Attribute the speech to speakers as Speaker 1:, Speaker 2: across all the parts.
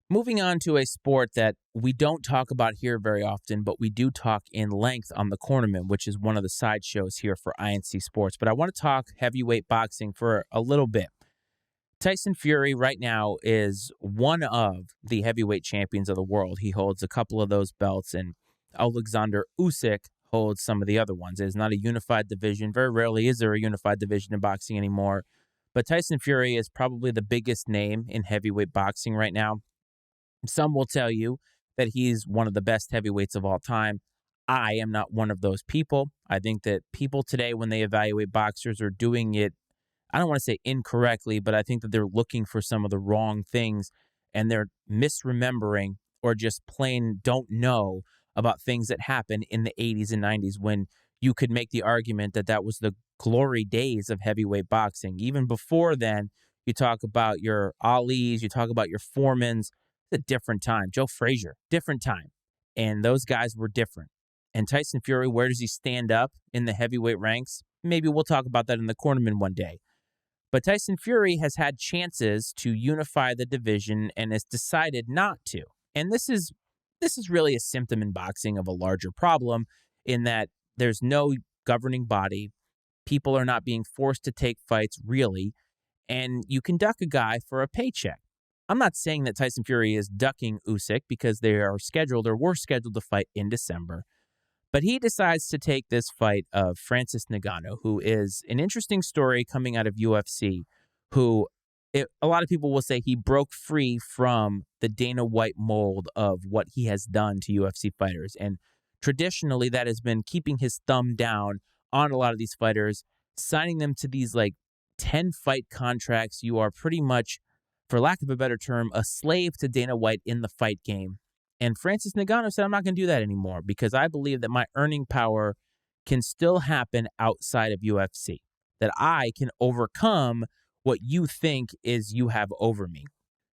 Speaker 1: Moving on to a sport that we don't talk about here very often, but we do talk in length on the Cornerman, which is one of the side shows here for INC Sports. But I want to talk heavyweight boxing for a little bit. Tyson Fury right now is one of the heavyweight champions of the world. He holds a couple of those belts, and Alexander Usyk holds some of the other ones. It is not a unified division. Very rarely is there a unified division in boxing anymore. But Tyson Fury is probably the biggest name in heavyweight boxing right now. Some will tell you that he's one of the best heavyweights of all time. I am not one of those people. I think that people today, when they evaluate boxers, are doing it, I don't want to say incorrectly, but I think that they're looking for some of the wrong things and they're misremembering or just plain don't know about things that happened in the 80s and 90s when you could make the argument that that was the glory days of heavyweight boxing. Even before then, you talk about your Alis, you talk about your Foremans. It's a different time. Joe Frazier, different time. And those guys were different. And Tyson Fury, where does he stand up in the heavyweight ranks? Maybe we'll talk about that in the Cornerman one day. But Tyson Fury has had chances to unify the division and has decided not to. And this is really a symptom in boxing of a larger problem in that there's no governing body. People are not being forced to take fights, really. And you can duck a guy for a paycheck. I'm not saying that Tyson Fury is ducking Usyk because they are scheduled or were scheduled to fight in December. But he decides to take this fight of Francis Ngannou, who is an interesting story coming out of UFC, a lot of people will say he broke free from the Dana White mold of what he has done to UFC fighters. And traditionally, that has been keeping his thumb down on a lot of these fighters, signing them to these 10-fight contracts. You are pretty much, for lack of a better term, a slave to Dana White in the fight game. And Francis Ngannou said, I'm not going to do that anymore because I believe that my earning power can still happen outside of UFC, that I can overcome what you think is you have over me.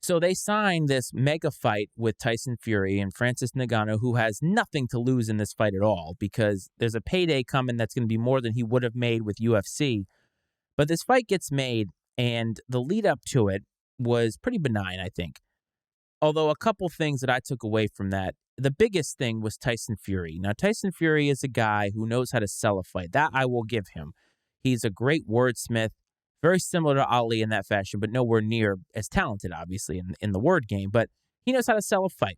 Speaker 1: So they signed this mega fight with Tyson Fury and Francis Ngannou, who has nothing to lose in this fight at all because there's a payday coming that's going to be more than he would have made with UFC. But this fight gets made, and the lead up to it was pretty benign, I think. Although a couple things that I took away from that, the biggest thing was Tyson Fury. Now, Tyson Fury is a guy who knows how to sell a fight. That I will give him. He's a great wordsmith, very similar to Ali in that fashion, but nowhere near as talented, obviously, in the word game. But he knows how to sell a fight.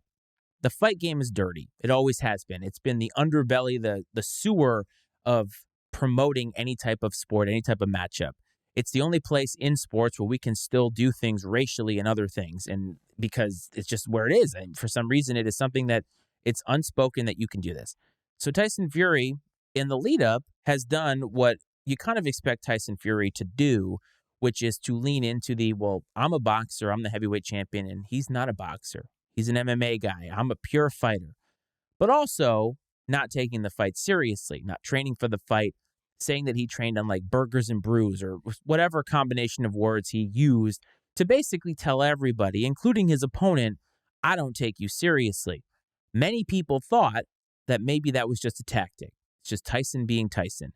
Speaker 1: The fight game is dirty. It always has been. It's been the underbelly, the sewer of promoting any type of sport, any type of matchup. It's the only place in sports where we can still do things racially and other things. And because it's just where it is. And for some reason, it is something that it's unspoken that you can do this. So Tyson Fury in the lead up has done what you kind of expect Tyson Fury to do, which is to lean into I'm a boxer, I'm the heavyweight champion, and he's not a boxer. He's an MMA guy. I'm a pure fighter. But also not taking the fight seriously, not training for the fight, saying that he trained on burgers and brews or whatever combination of words he used to basically tell everybody, including his opponent, I don't take you seriously. Many people thought that maybe that was just a tactic. It's just Tyson being Tyson.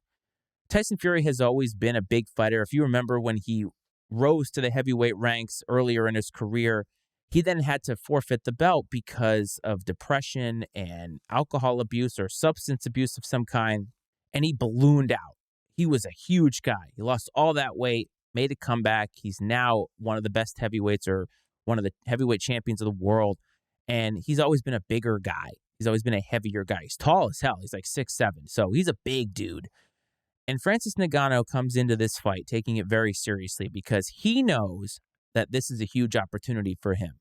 Speaker 1: Tyson Fury has always been a big fighter. If you remember when he rose to the heavyweight ranks earlier in his career, he then had to forfeit the belt because of depression and alcohol abuse or substance abuse of some kind, and he ballooned out. He was a huge guy. He lost all that weight, made a comeback. He's now one of the best heavyweights or one of the heavyweight champions of the world, and he's always been a bigger guy. He's always been a heavier guy. He's tall as hell. He's 6'7", so he's a big dude. And Francis Ngannou comes into this fight taking it very seriously because he knows that this is a huge opportunity for him.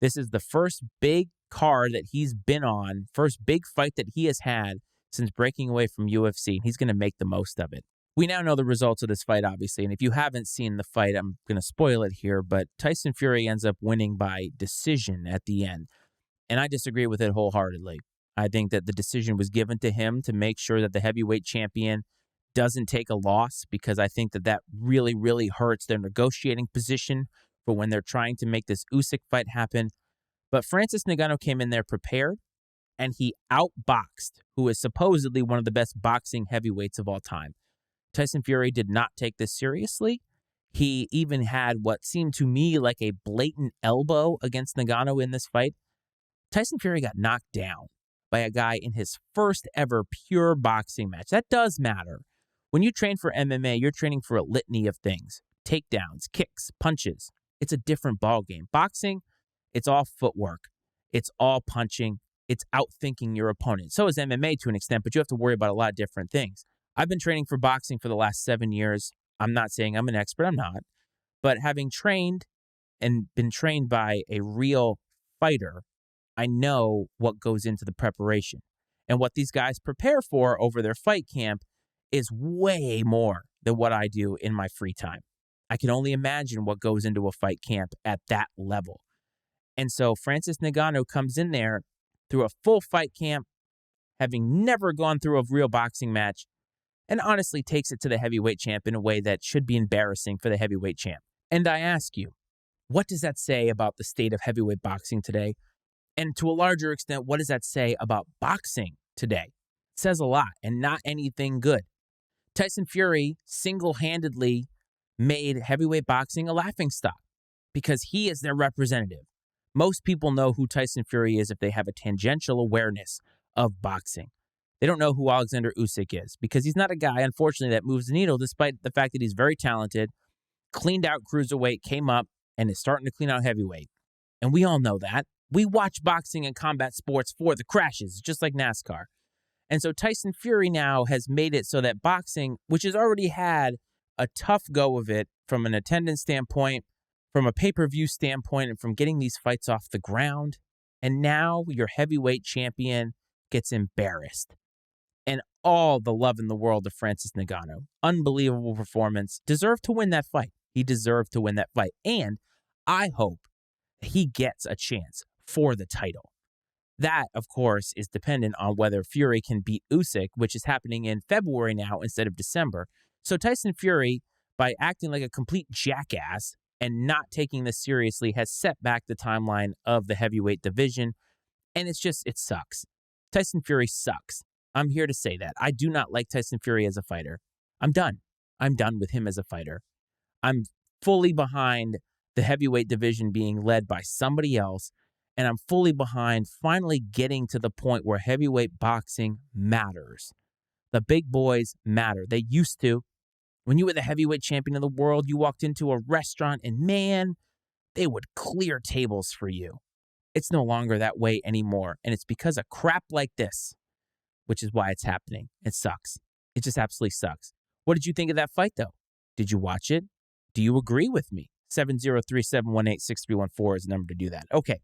Speaker 1: This is the first big card that he's been on, first big fight that he has had since breaking away from UFC, and he's going to make the most of it. We now know the results of this fight, obviously, and if you haven't seen the fight, I'm going to spoil it here, but Tyson Fury ends up winning by decision at the end, and I disagree with it wholeheartedly. I think that the decision was given to him to make sure that the heavyweight champion doesn't take a loss because I think that really, really hurts their negotiating position for when they're trying to make this Usyk fight happen. But Francis Ngannou came in there prepared, and he outboxed who is supposedly one of the best boxing heavyweights of all time. Tyson Fury did not take this seriously. He even had what seemed to me like a blatant elbow against Ngannou in this fight. Tyson Fury got knocked down by a guy in his first ever pure boxing match. That does matter. When you train for MMA, you're training for a litany of things. Takedowns, kicks, punches. It's a different ballgame. Boxing, it's all footwork. It's all punching. It's outthinking your opponent. So is MMA to an extent, but you have to worry about a lot of different things. I've been training for boxing for the last 7 years. I'm not saying I'm an expert. I'm not. But having trained and been trained by a real fighter, I know what goes into the preparation. And what these guys prepare for over their fight camp is way more than what I do in my free time. I can only imagine what goes into a fight camp at that level. And so Francis Ngannou comes in there through a full fight camp, having never gone through a real boxing match, and honestly takes it to the heavyweight champ in a way that should be embarrassing for the heavyweight champ. And I ask you, what does that say about the state of heavyweight boxing today? And to a larger extent, what does that say about boxing today? It says a lot and not anything good. Tyson Fury single-handedly made heavyweight boxing a laughingstock because he is their representative. Most people know who Tyson Fury is if they have a tangential awareness of boxing. They don't know who Alexander Usyk is because he's not a guy, unfortunately, that moves the needle despite the fact that he's very talented, cleaned out cruiserweight, came up, and is starting to clean out heavyweight. And we all know that. We watch boxing and combat sports for the crashes, just like NASCAR. And so Tyson Fury now has made it so that boxing, which has already had a tough go of it from an attendance standpoint, from a pay-per-view standpoint, and from getting these fights off the ground, and now your heavyweight champion gets embarrassed. And all the love in the world of Francis Ngannou. Unbelievable performance. Deserved to win that fight. He deserved to win that fight. And I hope he gets a chance for the title. That, of course, is dependent on whether Fury can beat Usyk, which is happening in February now instead of December. So Tyson Fury, by acting like a complete jackass and not taking this seriously, has set back the timeline of the heavyweight division. And it sucks. Tyson Fury sucks. I'm here to say that. I do not like Tyson Fury as a fighter. I'm done. I'm done with him as a fighter. I'm fully behind the heavyweight division being led by somebody else. And I'm fully behind finally getting to the point where heavyweight boxing matters. The big boys matter. They used to. When you were the heavyweight champion of the world, you walked into a restaurant and man, they would clear tables for you. It's no longer that way anymore. And it's because of crap like this, which is why it's happening. It sucks. It just absolutely sucks. What did you think of that fight, though? Did you watch it? Do you agree with me? 703-718-6314 is the number to do that. Okay.